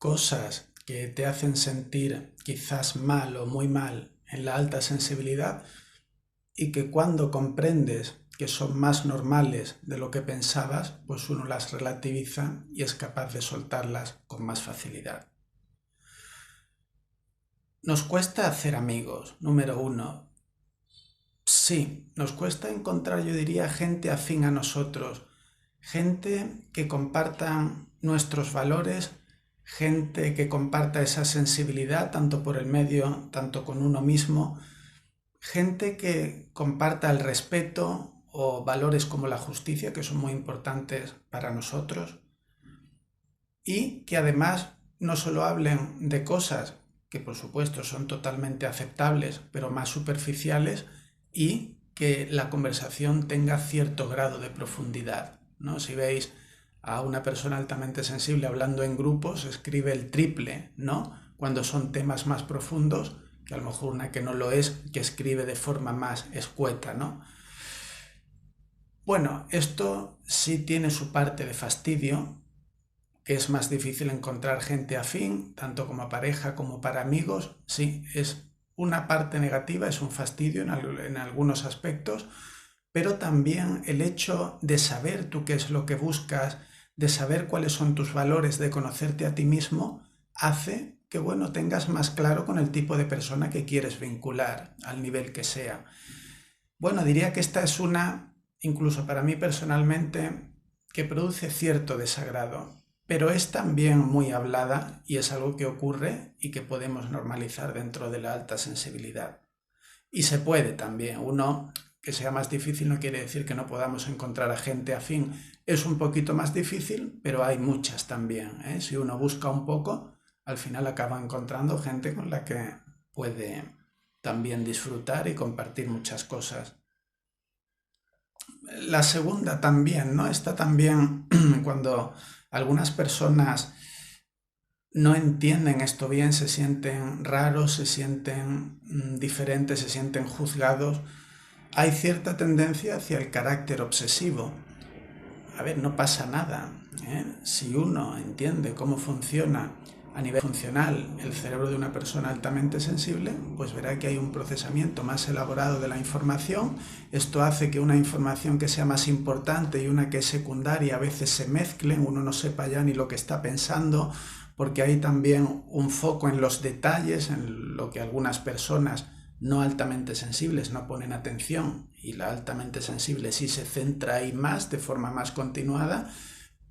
cosas que te hacen sentir quizás mal o muy mal en la alta sensibilidad y que cuando comprendes que son más normales de lo que pensabas, pues uno las relativiza y es capaz de soltarlas con más facilidad. Nos cuesta hacer amigos, número uno. Sí, nos cuesta encontrar, yo diría, gente afín a nosotros, gente que comparta nuestros valores, gente que comparta esa sensibilidad tanto por el medio, tanto con uno mismo, gente que comparta el respeto o valores como la justicia, que son muy importantes para nosotros, y que además no solo hablen de cosas que por supuesto son totalmente aceptables, pero más superficiales, y que la conversación tenga cierto grado de profundidad, ¿no? Si veis a una persona altamente sensible hablando en grupos, escribe el triple, ¿no? Cuando son temas más profundos, que a lo mejor una que no lo es, que escribe de forma más escueta, ¿no? Bueno, esto sí tiene su parte de fastidio, que es más difícil encontrar gente afín, tanto como pareja como para amigos. Sí, es una parte negativa, es un fastidio en algunos aspectos, pero también el hecho de saber tú qué es lo que buscas, de saber cuáles son tus valores, de conocerte a ti mismo, hace que, bueno, tengas más claro con el tipo de persona que quieres vincular, al nivel que sea. Bueno, diría que esta es una, incluso para mí personalmente, que produce cierto desagrado, pero es también muy hablada y es algo que ocurre y que podemos normalizar dentro de la alta sensibilidad. Y se puede también. Uno, que sea más difícil no quiere decir que no podamos encontrar a gente afín. Es un poquito más difícil, pero hay muchas también, ¿eh? Si uno busca un poco, al final acaba encontrando gente con la que puede también disfrutar y compartir muchas cosas. La segunda también, ¿no? Está también cuando algunas personas no entienden esto bien, se sienten raros, se sienten diferentes, se sienten juzgados. Hay cierta tendencia hacia el carácter obsesivo. A ver, no pasa nada, ¿eh? Si uno entiende cómo funciona a nivel funcional el cerebro de una persona altamente sensible, pues verá que hay un procesamiento más elaborado de la información. Esto hace que una información que sea más importante y una que es secundaria a veces se mezclen, uno no sepa ya ni lo que está pensando, porque hay también un foco en los detalles, en lo que algunas personas no altamente sensibles no ponen atención, y la altamente sensible sí se centra ahí más, de forma más continuada,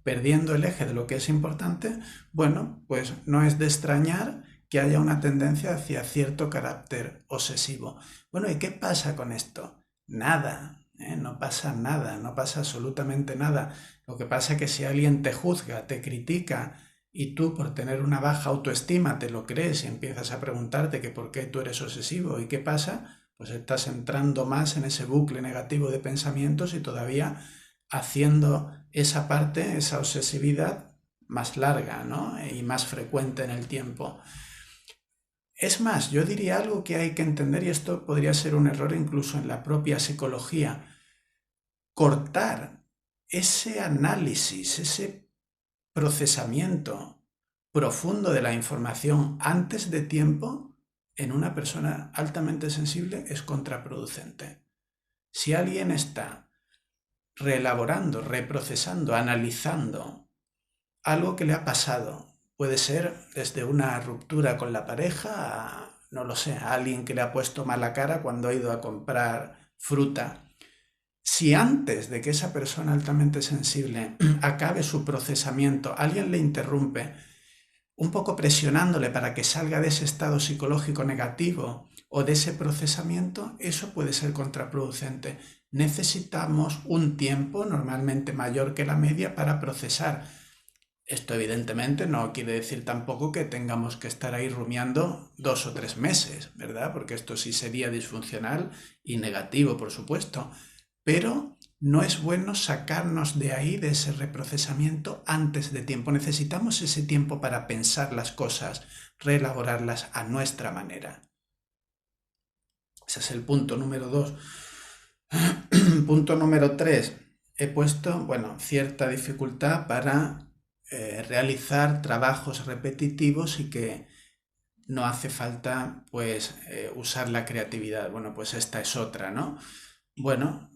perdiendo el eje de lo que es importante. Bueno, pues no es de extrañar que haya una tendencia hacia cierto carácter obsesivo. Bueno, ¿y qué pasa con esto? Nada, no pasa nada, no pasa absolutamente nada. Lo que pasa es que si alguien te juzga, te critica, y tú por tener una baja autoestima te lo crees y empiezas a preguntarte que por qué tú eres obsesivo y qué pasa, pues estás entrando más en ese bucle negativo de pensamientos y todavía haciendo esa parte, esa obsesividad más larga, ¿no? Y más frecuente en el tiempo. Es más, yo diría algo que hay que entender, y esto podría ser un error incluso en la propia psicología: cortar ese análisis, ese procesamiento profundo de la información antes de tiempo en una persona altamente sensible es contraproducente. Si alguien está reelaborando, reprocesando, analizando algo que le ha pasado, puede ser desde una ruptura con la pareja a, no lo sé, a alguien que le ha puesto mala cara cuando ha ido a comprar fruta. Si antes de que esa persona altamente sensible acabe su procesamiento, alguien le interrumpe, un poco presionándole para que salga de ese estado psicológico negativo o de ese procesamiento, eso puede ser contraproducente. Necesitamos un tiempo normalmente mayor que la media para procesar. Esto evidentemente no quiere decir tampoco que tengamos que estar ahí rumiando 2 o 3 meses, ¿verdad? Porque esto sí sería disfuncional y negativo, por supuesto. Pero no es bueno sacarnos de ahí, de ese reprocesamiento, antes de tiempo. Necesitamos ese tiempo para pensar las cosas, reelaborarlas a nuestra manera. Ese es el punto número 2. Punto número 3. He puesto, bueno, cierta dificultad para realizar trabajos repetitivos y que no hace falta pues usar la creatividad. Bueno, pues esta es otra, ¿no? Bueno,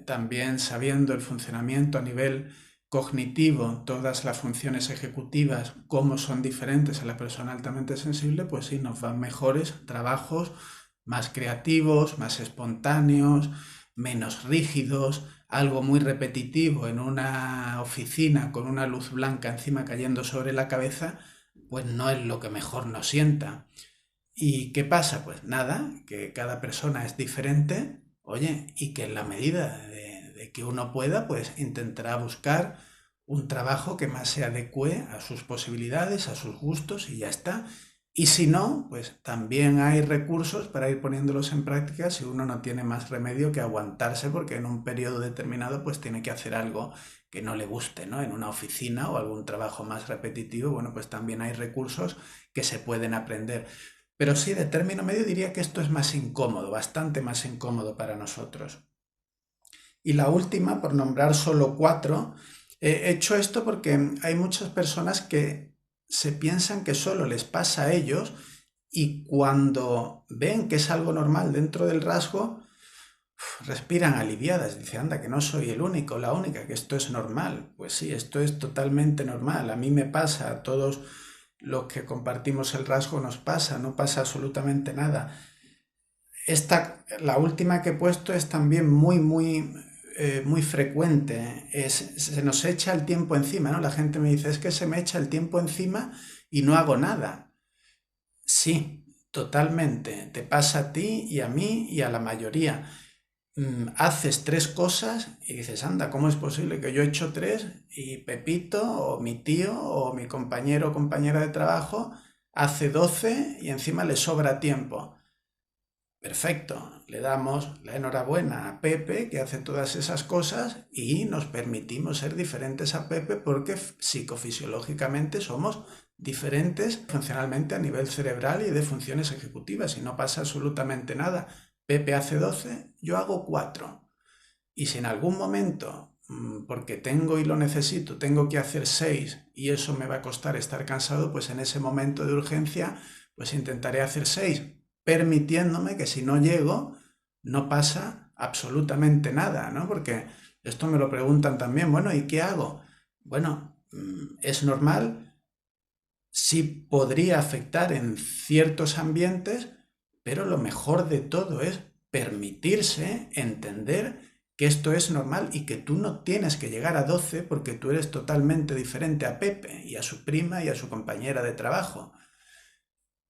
también sabiendo el funcionamiento a nivel cognitivo, todas las funciones ejecutivas, cómo son diferentes a la persona altamente sensible, pues sí, nos van mejores trabajos más creativos, más espontáneos, menos rígidos, algo muy repetitivo en una oficina con una luz blanca encima cayendo sobre la cabeza, pues no es lo que mejor nos sienta. ¿Y qué pasa? Pues nada, que cada persona es diferente, oye, y que en la medida de que uno pueda, pues intentará buscar un trabajo que más se adecue a sus posibilidades, a sus gustos y ya está. Y si no, pues también hay recursos para ir poniéndolos en práctica si uno no tiene más remedio que aguantarse porque en un periodo determinado pues tiene que hacer algo que no le guste, ¿no? En una oficina o algún trabajo más repetitivo, bueno, pues también hay recursos que se pueden aprender. Pero sí, de término medio diría que esto es más incómodo, bastante más incómodo para nosotros. Y la última, por nombrar solo 4, he hecho esto porque hay muchas personas que se piensan que solo les pasa a ellos y cuando ven que es algo normal dentro del rasgo, respiran aliviadas. Dicen, anda, que no soy el único, la única, que esto es normal. Pues sí, esto es totalmente normal. A mí me pasa, a todos los que compartimos el rasgo nos pasa, no pasa absolutamente nada. La última que he puesto es también muy frecuente. Se nos echa el tiempo encima, ¿no? La gente me dice, es que se me echa el tiempo encima y no hago nada. Sí, totalmente. Te pasa a ti y a mí y a la mayoría. Haces 3 cosas y dices, anda, ¿cómo es posible que yo he hecho 3 y Pepito o mi tío o mi compañero o compañera de trabajo hace 12 y encima le sobra tiempo? Perfecto, le damos la enhorabuena a Pepe que hace todas esas cosas y nos permitimos ser diferentes a Pepe porque psicofisiológicamente somos diferentes funcionalmente a nivel cerebral y de funciones ejecutivas y no pasa absolutamente nada. Pepe hace 12, yo hago 4. Y si en algún momento, porque tengo y lo necesito, tengo que hacer 6 y eso me va a costar estar cansado, pues en ese momento de urgencia, pues intentaré hacer 6, permitiéndome que si no llego, no pasa absolutamente nada, ¿no? Porque esto me lo preguntan también, bueno, ¿y qué hago? Bueno, es normal, sí podría afectar en ciertos ambientes, pero lo mejor de todo es permitirse entender que esto es normal y que tú no tienes que llegar a 12 porque tú eres totalmente diferente a Pepe y a su prima y a su compañera de trabajo.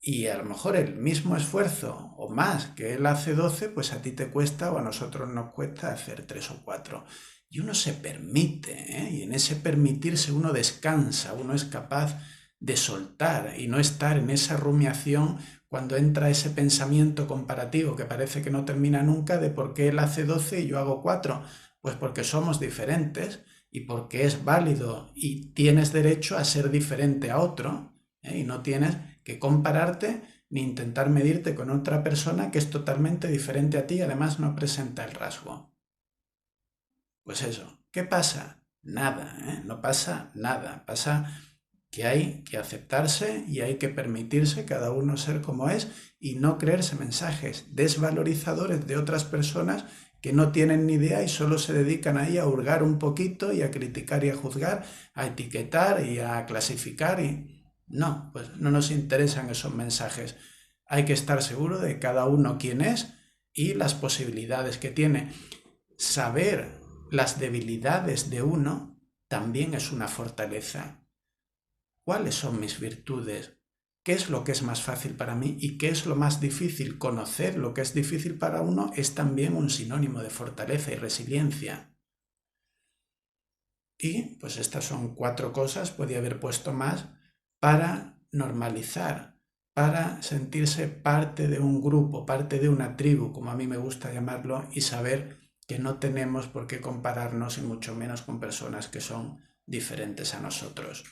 Y a lo mejor el mismo esfuerzo o más que él hace 12, pues a ti te cuesta o a nosotros nos cuesta hacer 3 o 4. Y uno se permite, ¿eh? Y en ese permitirse uno descansa, uno es capaz de soltar y no estar en esa rumiación cuando entra ese pensamiento comparativo que parece que no termina nunca de por qué él hace 12 y yo hago 4. Pues porque somos diferentes y porque es válido y tienes derecho a ser diferente a otro, ¿eh? Y no tienes que compararte ni intentar medirte con otra persona que es totalmente diferente a ti y además no presenta el rasgo. Pues eso, ¿qué pasa? Nada, ¿eh? No pasa nada. Pasa que hay que aceptarse y hay que permitirse cada uno ser como es y no creerse mensajes desvalorizadores de otras personas que no tienen ni idea y solo se dedican ahí a hurgar un poquito y a criticar y a juzgar, a etiquetar y a clasificar y... No, pues no nos interesan esos mensajes. Hay que estar seguro de cada uno quién es y las posibilidades que tiene. Saber las debilidades de uno también es una fortaleza. ¿Cuáles son mis virtudes? ¿Qué es lo que es más fácil para mí y qué es lo más difícil? Conocer lo que es difícil para uno es también un sinónimo de fortaleza y resiliencia. Y pues estas son 4 cosas, podía haber puesto más, para normalizar, para sentirse parte de un grupo, parte de una tribu, como a mí me gusta llamarlo, y saber que no tenemos por qué compararnos y mucho menos con personas que son diferentes a nosotros.